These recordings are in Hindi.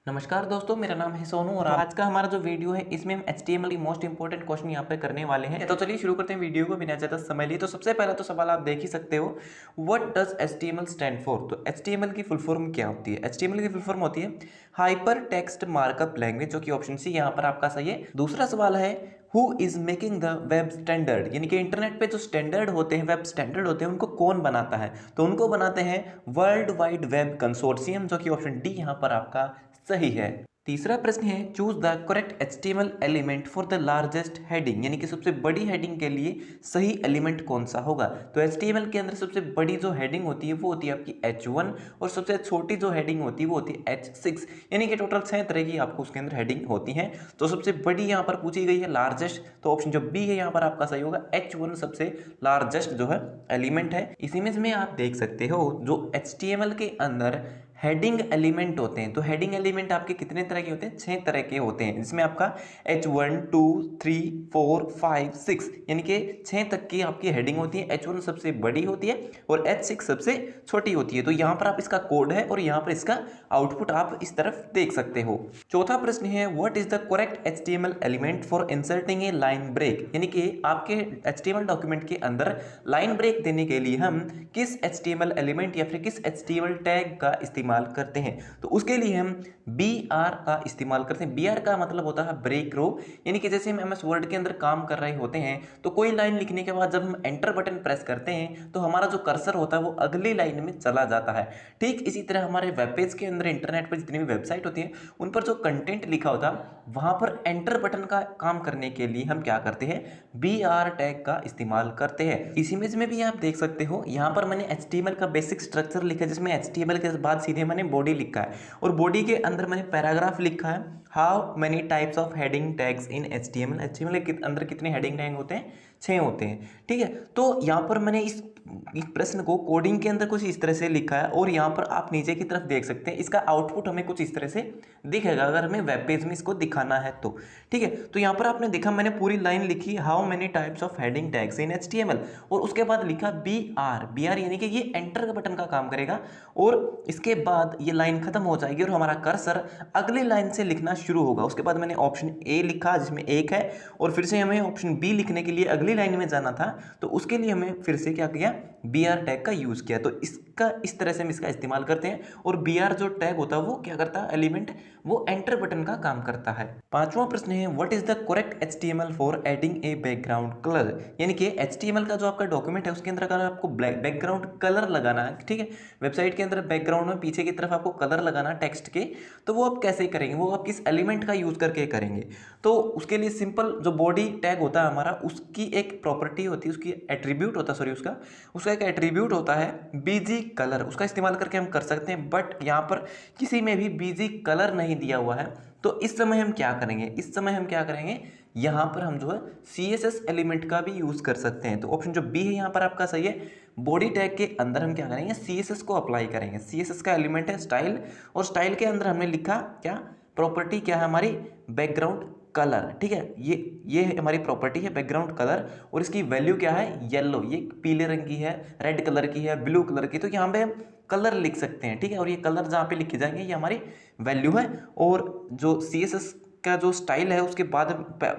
नमस्कार दोस्तों, मेरा नाम है सोनू और आज का हमारा जो वीडियो है इसमें हम HTML की मोस्ट इंपॉर्टेंट क्वेश्चन यहाँ पे करने वाले हैं। तो चलिए शुरू करते हैं वीडियो को बिना ज़्यादा समय लिए। तो सबसे पहला तो सवाल आप देख ही सकते हो, what does HTML stand for. तो HTML की फुल फॉर्म क्या होती है? HTML की फुल फॉर्म होती है हाइपर टेक्स्ट मार्कअप लैंग्वेज, जो कि ऑप्शन सी यहाँ पर आपका सही है। दूसरा सवाल है who is making the web standard, यानी कि इंटरनेट पे जो स्टैंडर्ड होते हैं, वेब स्टैंडर्ड होते हैं, उनको कौन बनाता है? तो उनको बनाते हैं वर्ल्ड वाइड वेब कंसोर्शियम, जो कि ऑप्शन डी यहाँ पर आपका सही है। तीसरा प्रश्न है choose the correct HTML element for the largest heading, यानी कि सबसे बड़ी हेडिंग के लिए सही एलिमेंट कौन सा होगा? तो HTML के अंदर सबसे बड़ी जो हेडिंग होती है वो होती है आपकी H1 और सबसे छोटी जो हेडिंग होती है वो होती है H6, यानी कि टोटल 6 तरह की आपको उसके अंदर हेडिंग होती हैं। तो सबसे बड़ी यहाँ पर पूछी गई है लार्जेस्ट, तो ऑप्शन जो बी है यहाँ पर आपका सही होगा। H1 सबसे लार्जेस्ट जो है एलिमेंट है। इस इमेज में आप देख सकते हो जो HTML के अंदर हेडिंग एलिमेंट होते हैं। तो हेडिंग एलिमेंट आपके कितने तरह के होते हैं? 6 तरह के होते हैं, जिसमें आपका H1 2 3 4 5 6 यानी कि 6 तक की आपकी हेडिंग होती है। H1 सबसे बड़ी होती है और H6 सबसे छोटी होती है। तो यहाँ पर आप इसका कोड है और यहाँ पर इसका आउटपुट आप इस तरफ देख सकते हो। चौथा प्रश्न है what is the correct HTML element for inserting a line break, यानी कि आपके HTML डॉक्यूमेंट के अंदर लाइन ब्रेक देने के लिए हम किस HTML एलिमेंट या फिर किस HTML टैग का इस्तेमाल करते हैं? तो उसके लिए हम BR का इस्तेमाल करते हैं। BR का मतलब होता है ब्रेक रो, यानी कि जैसे हम MS वर्ड के अंदर काम कर रहे होते हैं तो कोई लाइन लिखने के बाद जब हम एंटर बटन प्रेस करते हैं तो हमारा जो कर्सर होता है वो अगली लाइन में चला जाता है। ठीक इसी तरह हमारे वेब पेज के अंदर, इंटरनेट पर जितनी भी वेबसाइट होती है उन पर जो कंटेंट लिखा होता है वहां पर एंटर बटन का काम करने के लिए हम क्या करते हैं? BR टैग का इस्तेमाल करते हैं। इस इमेज में भी आप देख सकते हो, यहाँ पर मैंने HTML का बेसिक स्ट्रक्चर लिखा है, जिसमें HTML के बाद सीधे मैंने बॉडी लिखा है और बॉडी के अंदर मैंने पैराग्राफ लिखा है how many types of heading tags in HTML के अंदर कितने हेडिंग टैग होते हैं? 6 होते हैं। ठीक है, तो यहाँ पर मैंने इस प्रश्न को कोडिंग के अंदर कुछ इस तरह से लिखा है और यहाँ पर आप नीचे की तरफ देख सकते हैं इसका आउटपुट हमें कुछ इस तरह से दिखेगा अगर हमें वेब पेज में इसको दिखाना है तो। ठीक है, तो यहाँ पर आपने देखा मैंने पूरी लाइन लिखी how many types of heading tags in HTML और उसके बाद लिखा BR यानी कि ये एंटर बटन का काम करेगा और इसके बाद ये लाइन खत्म हो जाएगी और हमारा कर्सर अगली लाइन से लिखना शुरू होगा। उसके बाद मैंने ऑप्शन ए लिखा जिसमें 1 है और फिर से हमें ऑप्शन बी लिखने के लिए अगली लाइन में जाना था, तो उसके लिए हमें फिर से क्या किया? BR टैग का यूज किया। तो इसका इस तरह से हम इसका इस्तेमाल करते हैं और BR जो टैग होता है वो क्या करता है? एलिमेंट वो एंटर बटन का काम करता है। पांचवा प्रश्न है what is the correct HTML for adding a background colour, यानी कि HTML का जो आपका डॉक्यूमेंट है उसके अंदर अगर आपको बैकग्राउंड कलर लगाना है, ठीक है, वेबसाइट के अंदर बैकग्राउंड में पीछे की तरफ आपको कलर लगाना टेक्स्ट के, तो वो आप कैसे करेंगे? वो आप किस एलिमेंट का यूज करके करेंगे? तो उसके लिए सिंपल जो बॉडी टैग होता है हमारा, उसकी एक प्रॉपर्टी होती है, उसकी एट्रीब्यूट होता है, सॉरी उसका एक एट्रीब्यूट होता है BG कलर, उसका इस्तेमाल करके हम कर सकते हैं। बट यहाँ पर किसी में भी BG कलर नहीं दिया हुआ है, तो इस समय हम क्या करेंगे? इस समय हम क्या करेंगे? यहाँ पर हम जो है CSS एलिमेंट का भी यूज कर सकते हैं। तो ऑप्शन जो बी है यहाँ पर आपका सही है। बॉडी टैग के अंदर हम क्या करेंगे? CSS को अप्लाई करेंगे। CSS का एलिमेंट है स्टाइल और स्टाइल के अंदर हमने लिखा क्या? प्रॉपर्टी क्या है हमारी? Background colour. ठीक है, ये हमारी प्रॉपर्टी है बैकग्राउंड कलर और इसकी वैल्यू क्या है? येलो, ये पीले रंग की है, रेड कलर की है, ब्लू कलर की। तो यहाँ पे हम कलर लिख सकते हैं। ठीक है, और ये कलर जहाँ पे लिखे जाएंगे ये हमारी वैल्यू है और जो CSS का जो स्टाइल है उसके बाद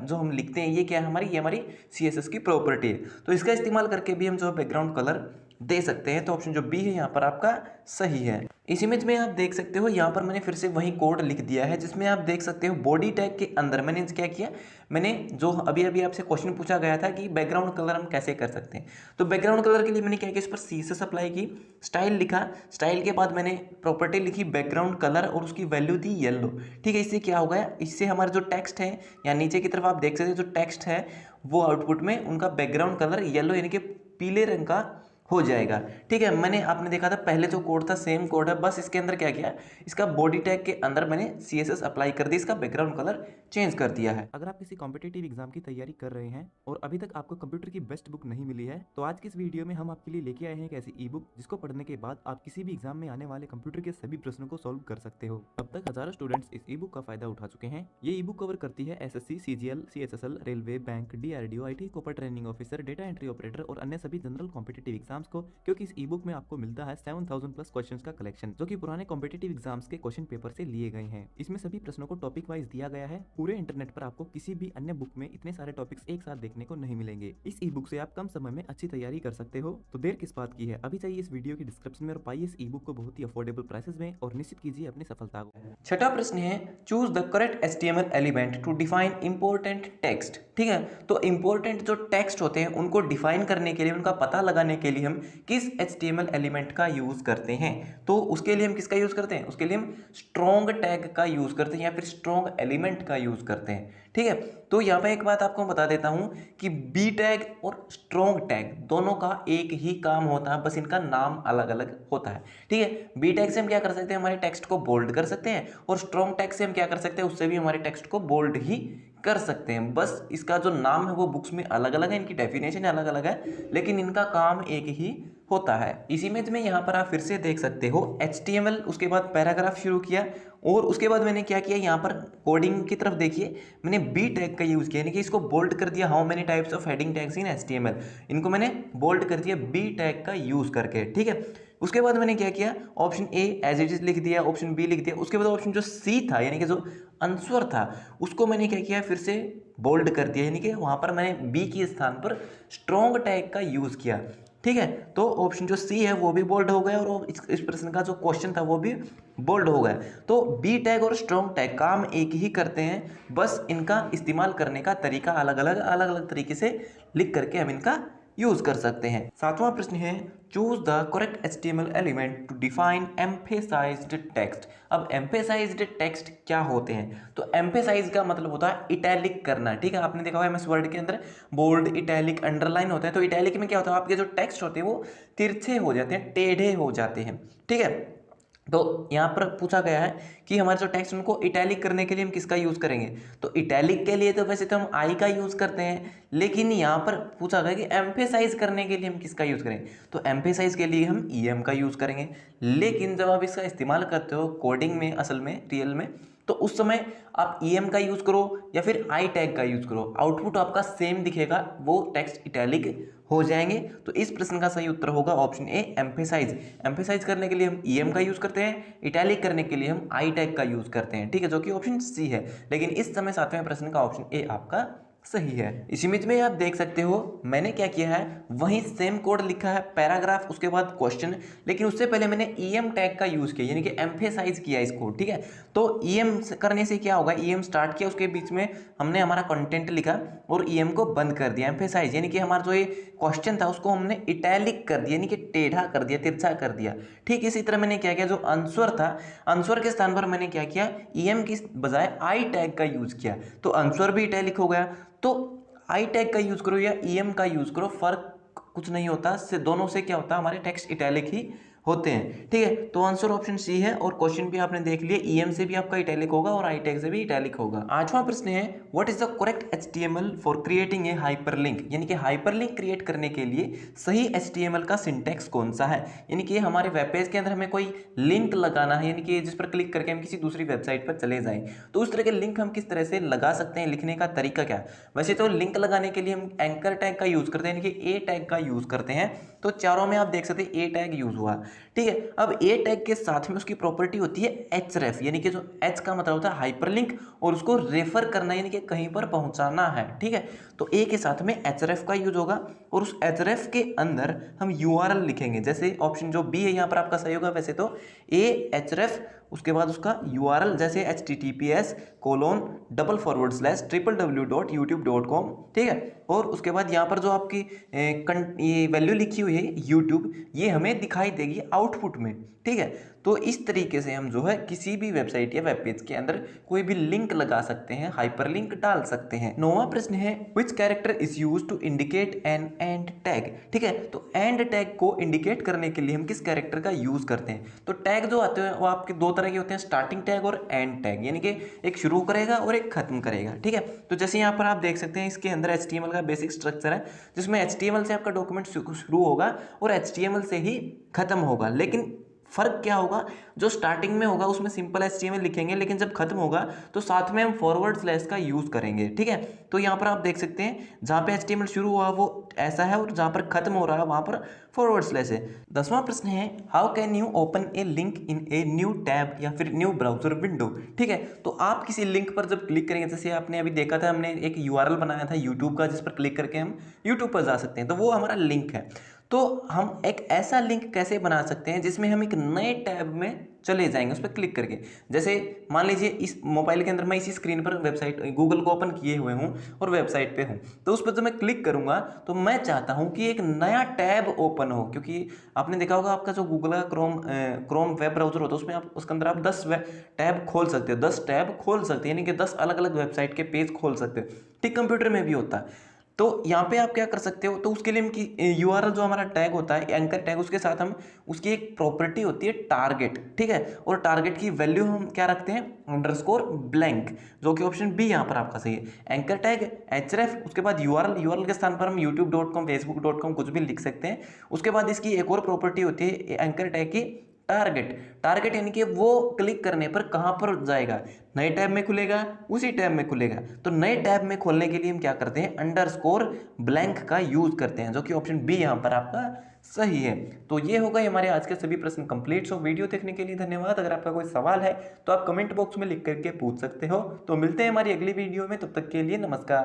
जो हम लिखते हैं ये क्या है हमारी? ये हमारी CSS की प्रॉपर्टी है। तो इसका इस्तेमाल करके भी हम जो बैकग्राउंड कलर दे सकते हैं। तो ऑप्शन जो बी है यहाँ पर आपका सही है। इस इमेज में आप देख सकते हो यहाँ पर मैंने फिर से वही कोड लिख दिया है, जिसमें आप देख सकते हो बॉडी टैग के अंदर मैंने क्या किया? मैंने जो अभी अभी आपसे क्वेश्चन पूछा गया था कि बैकग्राउंड कलर हम कैसे कर सकते हैं, तो बैकग्राउंड कलर के लिए मैंने क्या किया? इस पर CSS अप्लाई की, स्टाइल लिखा, स्टाइल के बाद मैंने प्रॉपर्टी लिखी बैकग्राउंड कलर और उसकी वैल्यू थी येलो। ठीक है, इससे क्या होगा? इससे हमारा जो टेक्स्ट है या नीचे की तरफ आप देख सकते हो जो टेक्स्ट है वो आउटपुट में उनका बैकग्राउंड कलर येलो यानी कि पीले रंग का हो जाएगा। ठीक है, मैंने आपने देखा था पहले जो कोड था सेम कोड है, बस इसके अंदर क्या किया? इसका बॉडी टैग के अंदर मैंने CSS अप्लाई कर दी, इसका बैकग्राउंड कलर चेंज कर दिया है। अगर आप किसी कॉम्पिटिटिव एग्जाम की तैयारी कर रहे हैं और अभी तक आपको कंप्यूटर की बेस्ट बुक नहीं मिली है, तो आज की इस वीडियो में हम आपके लिए लेके आए हैं एक ऐसी ई बुक जिसको पढ़ने के बाद आप किसी भी एग्जाम में आने वाले कंप्यूटर के सभी प्रश्नों को सॉल्व कर सकते हो। अब तक हजारों स्टूडेंट्स इस ई बुक का फायदा उठा चुके हैं। ये ई बुक कवर करती है SSC, CGL, CHSL, railway, bank, DRDO, IT, copper training officer, data entry operator और अन्य सभी जनरल कॉम्पिटिटिव एग्जाम एग्जाम्स को, क्योंकि इस ई बुक में आपको मिलता है 7000 प्लस क्वेश्चंस का कलेक्शन, जो कि पुराने कॉम्पिटिटिव एग्जाम्स के क्वेश्चन पेपर से लिए गए हैं। इसमें सभी प्रश्नों को टॉपिक वाइज दिया गया है। पूरे इंटरनेट पर आपको किसी भी अन्य बुक में इतने सारे टॉपिक्स एक साथ देखने को नहीं मिलेंगे। इस ई बुक से आप कम समय में अच्छी तैयारी कर सकते हो। तो देर किस बात की है, अभी चाहिए इस वीडियो की डिस्क्रिप्शन में और पाइए इस ई बुक को बहुत ही अफोर्डेबल प्राइसेस में और निश्चित कीजिए अपनी सफलता को। छठा प्रश्न है, choose the correct HTML element to define important text. ठीक है, तो इंपॉर्टेंट जो टेक्स्ट होते हैं उनको डिफाइन करने के लिए, उनका पता लगाने के लिए हम किस HTML एलिमेंट का यूज करते हैं। तो उसके लिए हम किसका यूज करते हैं, उसके लिए हम स्ट्रॉन्ग टैग का यूज करते हैं या फिर स्ट्रॉन्ग एलिमेंट का यूज करते हैं। ठीक है, तो यहाँ पे एक बात आपको बता देता हूं कि बी टैग और स्ट्रॉन्ग टैग दोनों का एक ही काम होता है, बस इनका नाम अलग अलग होता है। ठीक है, बी टैग से हम क्या कर सकते हैं, हमारे टेक्स्ट को बोल्ड कर सकते हैं, और स्ट्रॉन्ग टैग से हम क्या कर सकते हैं, उससे भी हमारे टेक्स्ट को बोल्ड ही कर सकते हैं। बस इसका जो नाम है वो बुक्स में अलग अलग है, इनकी डेफिनेशन अलग अलग है, लेकिन इनका काम एक ही होता है। इस इमेज में यहाँ पर आप फिर से देख सकते हो HTML, उसके बाद पैराग्राफ शुरू किया, और उसके बाद मैंने क्या किया, यहाँ पर कोडिंग की तरफ देखिए, मैंने बी टैग का यूज किया, यानी कि इसको बोल्ड कर दिया। How many types of heading tags in HTML, इनको मैंने बोल्ड कर दिया बी टैग का यूज करके। ठीक है, उसके बाद मैंने क्या किया, option A as it is लिख दिया, ऑप्शन बी लिख दिया, उसके बाद ऑप्शन जो सी था यानी कि जो आंसर था उसको मैंने क्या किया, फिर से बोल्ड कर दिया, यानी कि वहां पर मैंने बी के स्थान पर स्ट्रॉन्ग टैग का यूज किया। ठीक है, तो ऑप्शन जो सी है वो भी बोल्ड हो गया, और इस प्रश्न का जो क्वेश्चन था वो भी बोल्ड हो गया। तो बी टैग और स्ट्रॉन्ग टैग काम एक ही करते हैं, बस इनका इस्तेमाल करने का तरीका अलग अलग तरीके से लिख करके हम इनका यूज कर सकते हैं। सातवां प्रश्न है, choose the correct HTML element to define emphasised text. अब एम्फेसाइज्ड टेक्स्ट क्या होते हैं, तो एम्फेसाइज का मतलब होता है इटैलिक करना। ठीक है, आपने देखा होगा MS वर्ड के अंदर बोल्ड, इटैलिक, अंडरलाइन होते हैं। तो इटैलिक में क्या होता है, आपके जो टेक्स्ट होते हैं वो तिरछे हो जाते हैं, टेढ़े हो जाते हैं। ठीक है, तो यहाँ पर पूछा गया है कि हमारे जो टेक्स्ट उनको इटैलिक करने के लिए हम किसका यूज करेंगे। तो इटैलिक के लिए तो वैसे तो हम आई का यूज करते हैं, लेकिन यहाँ पर पूछा गया कि एम्फेसाइज करने के लिए हम किसका यूज करें। तो एम्फेसाइज के लिए हम EM का यूज करेंगे, लेकिन जब आप इसका इस्तेमाल करते हो कोडिंग में, असल में रियल में, तो उस समय आप EM का यूज करो या फिर आई टैग का यूज करो, आउटपुट आपका सेम दिखेगा, वो टेक्स्ट इटैलिक हो जाएंगे। तो इस प्रश्न का सही उत्तर होगा ऑप्शन ए एम्फेसाइज। एम्फेसाइज करने के लिए हम EM का यूज करते हैं, इटैलिक करने के लिए हम आई टैग का यूज करते हैं। ठीक है, जो कि ऑप्शन सी है, लेकिन इस समय सातवें प्रश्न का ऑप्शन ए आपका सही है। इस इमेज में आप देख सकते हो मैंने क्या किया है, वही सेम कोड लिखा है, पैराग्राफ उसके बाद क्वेश्चन, लेकिन उससे पहले मैंने EM टैग का यूज किया, यानी कि एम्फेसाइज किया इसको। ठीक है, तो EM करने से क्या होगा, EM स्टार्ट किया, उसके बीच में हमने हमारा कंटेंट लिखा और EM को बंद कर दिया। एम्फेसाइज यानी कि हमारा जो ये क्वेश्चन था उसको हमने इटैलिक कर दिया, यानी कि टेढ़ा कर दिया, तिरछा कर दिया। ठीक इसी तरह मैंने क्या किया, जो आंसर था, आंसर के स्थान पर मैंने क्या किया, EM की बजाय आई टैग का यूज किया, तो आंसर भी इटैलिक हो गया। तो आई टैग का यूज करो या EM का यूज करो, फर्क कुछ नहीं होता, से दोनों से क्या होता है, हमारे टेक्स्ट इटैलिक ही होते हैं। ठीक है, तो आंसर ऑप्शन सी है, और क्वेश्चन भी आपने देख लिया, EM से भी आपका इटैलिक होगा और आई टैग से भी इटैलिक होगा। आठवां प्रश्न है, what is the correct HTML for creating a hyperlink, यानी कि हाइपरलिंक क्रिएट करने के लिए सही HTML का सिंटैक्स कौन सा है। यानी कि हमारे वेब पेज के अंदर हमें कोई लिंक लगाना है, यानी कि जिस पर क्लिक करके हम किसी दूसरी वेबसाइट पर चले जाएं, तो उस तरह के लिंक हम किस तरह से लगा सकते हैं, लिखने का तरीका क्या है। वैसे तो लिंक लगाने के लिए हम एंकर टैग का यूज करते हैं, यानी कि ए टैग का यूज करते हैं, तो चारों में आप देख सकते हैं ए टैग यूज हुआ। ठीक है, अब ए टैग के साथ में उसकी प्रॉपर्टी होती है href, यानी कि जो h का मतलब होता है हाइपरलिंक, और उसको रेफर करना, यानी कि कहीं पर पहुंचाना है। ठीक है, तो ए के साथ में href का यूज होगा, और उस href के अंदर हम URL लिखेंगे, जैसे ऑप्शन जो बी है यहाँ पर आपका सही होगा। वैसे तो ए href, उसके बाद उसका URL, जैसे https://www.youtube.com। ठीक है, और उसके बाद यहाँ पर जो आपकी ये वैल्यू लिखी हुई है YouTube, ये हमें दिखाई देगी आउटपुट में। ठीक है, तो इस तरीके से हम जो है किसी भी वेबसाइट या वेब पेज के अंदर कोई भी लिंक लगा सकते हैं, हाइपरलिंक डाल सकते हैं। नौवां प्रश्न है, which character is used to indicate an end tag. ठीक है, तो एंड टैग को इंडिकेट करने के लिए हम किस कैरेक्टर का यूज करते हैं। तो टैग जो आते हैं वो आपके दो तरह के होते हैं, स्टार्टिंग टैग और एंड टैग, यानी कि एक शुरू करेगा और एक खत्म करेगा। ठीक है, तो जैसे यहाँ पर आप देख सकते हैं इसके अंदर HTML का बेसिक स्ट्रक्चर है, जिसमें HTML से आपका डॉक्यूमेंट शुरू होगा और HTML से ही खत्म होगा, लेकिन फ़र्क क्या होगा, जो स्टार्टिंग में होगा उसमें सिंपल HTML लिखेंगे, लेकिन जब खत्म होगा तो साथ में हम फॉरवर्ड स्लैश का यूज़ करेंगे। ठीक है, तो यहाँ पर आप देख सकते हैं जहाँ पे HTML शुरू हुआ वो ऐसा है और जहाँ पर खत्म हो रहा है वहाँ पर फॉरवर्ड स्लैश है। 10वां प्रश्न है, how can you open A link in a new tab या फिर न्यू ब्राउजर विंडो। ठीक है, तो आप किसी लिंक पर जब क्लिक करेंगे, जैसे आपने अभी देखा था, हमने एक URL बनाया था यूट्यूब का जिस पर क्लिक करके हम यूट्यूब पर जा सकते हैं, तो वो हमारा लिंक है। तो हम एक ऐसा लिंक कैसे बना सकते हैं जिसमें हम एक नए टैब में चले जाएंगे उस पर क्लिक करके। जैसे मान लीजिए इस मोबाइल के अंदर मैं इसी स्क्रीन पर वेबसाइट गूगल को ओपन किए हुए हूँ और वेबसाइट पे हूँ, तो उस पर जब मैं क्लिक करूँगा तो मैं चाहता हूँ कि एक नया टैब ओपन हो, क्योंकि आपने देखा होगा आपका जो गूगल का क्रोम वेब ब्राउजर होता है उसमें आप उसके अंदर आप 10 टैब खोल सकते हो, 10 टैब खोल सकते हैं, यानी कि 10 अलग अलग वेबसाइट के पेज खोल सकते हो। ठीक, कंप्यूटर में भी होता है। तो यहाँ पे आप क्या कर सकते हो, तो उसके लिए हम URL जो हमारा टैग होता है एंकर टैग, उसके साथ हम उसकी एक प्रॉपर्टी होती है टारगेट। ठीक है, और टारगेट की वैल्यू हम क्या रखते हैं, अंडरस्कोर ब्लैंक, जो कि ऑप्शन बी यहाँ पर आपका सही है। एंकर टैग href, उसके बाद URL के स्थान पर हम youtube.com facebook.com कुछ भी लिख सकते हैं। उसके बाद इसकी एक और प्रॉपर्टी होती है एंकर टैग की टारगेट यानी कि वो क्लिक करने पर कहाँ पर जाएगा, नए टैब में खुलेगा, उसी टैब में खुलेगा। तो नए टैब में खोलने के लिए हम क्या करते हैं, अंडरस्कोर ब्लैंक का यूज करते हैं, जो कि ऑप्शन बी यहाँ पर आपका सही है। तो ये होगा हमारे आज के सभी प्रश्न कंप्लीट। सो वीडियो देखने के लिए धन्यवाद। अगर आपका कोई सवाल है तो आप कमेंट बॉक्स में लिख करके पूछ सकते हो। तो मिलते हैं हमारी अगली वीडियो में, तब तक के लिए नमस्कार।